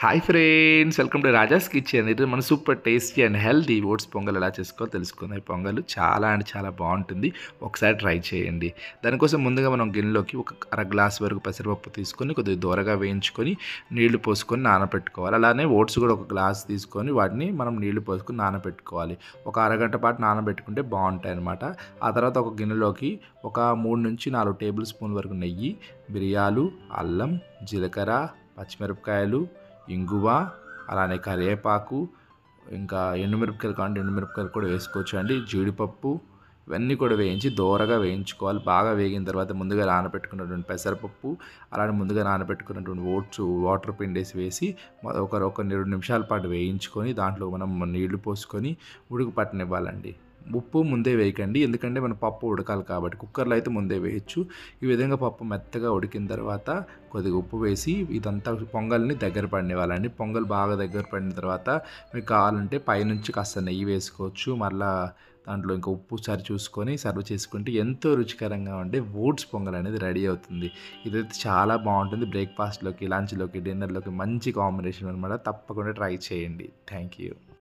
Hi friends, welcome to Raja's kitchen. ఇది మన super tasty and healthy oats pongal ఎలా చేసుకోవాలో తెలుసుకుందాం. ఈ పొంగల్ చాలా అంటే చాలా బాగుంటుంది. ఒకసారి ట్రై చేయండి. దానికోసం ముందుగా మనం గిన్నెలోకి ఒక అర గ్లాస్ వరకు పెసరపప్పు తీసుకొని కొద్దిగా దూరగా వేయించుకొని నీళ్లు పోసుకొని నానబెట్టుకోవాలి. అలానే ఓట్స్ కూడా ఒక గ్లాస్ తీసుకొని వాటిని మనం నీళ్లు పోసుకొని నానబెట్టుకోవాలి. ఒక అరగంట పాటు నానబెట్టుకుంటే బాగుంటాయి అన్నమాట. ఆ తర్వాత ఒక గిన్నెలోకి ఒక 3 నుంచి 4 టేబుల్ స్పూన్ వరకు నెయ్యి, మిరియాలు, అల్లం, జీలకర్ర, పచ్చిమిరపకాయలు, ఇంగువ, అలానే కరివేపాకు, ఇంకా ఎండుమిరపకాయలు కావాలంటే ఎండుమిరపకాయలు కూడా వేసుకోవచ్చు అండి. జీడిపప్పు, ఇవన్నీ కూడా వేయించి దోరగా వేయించుకోవాలి. బాగా వేగిన తర్వాత ముందుగా నానబెట్టుకున్నటువంటి పెసరపప్పు, అలానే ముందుగా నానబెట్టుకున్నటువంటి ఓట్స్ వాటర్ పిండేసి వేసి ఒక 2 నిమిషాల పాటు వేయించుకొని దాంట్లో మనం నీళ్లు పోసుకొని ఉడుకు పట్టనివ్వాలండి. ఉప్పు ముందే వేయకండి, ఎందుకంటే మన పప్పు ఉడకాలి కాబట్టి. కుక్కర్లో అయితే ముందే వేయచ్చు. ఈ విధంగా పప్పు మెత్తగా ఉడికిన తర్వాత కొద్దిగా ఉప్పు వేసి ఇదంతా పొంగల్ని దగ్గర పడనివ్వాలండి. పొంగల్ బాగా దగ్గర పడిన తర్వాత మీకు కావాలంటే పైనుంచి కాస్త నెయ్యి వేసుకోవచ్చు. మళ్ళా దాంట్లో ఇంకా ఉప్పు సరి చూసుకొని సర్వ్ చేసుకుంటే ఎంతో రుచికరంగా ఉండే ఓట్స్ పొంగల్ అనేది రెడీ అవుతుంది. ఇదైతే చాలా బాగుంటుంది. బ్రేక్ఫాస్ట్లోకి, లంచ్లోకి, డిన్నర్లోకి మంచి కాంబినేషన్ అనమాట. తప్పకుండా ట్రై చేయండి. Thank you.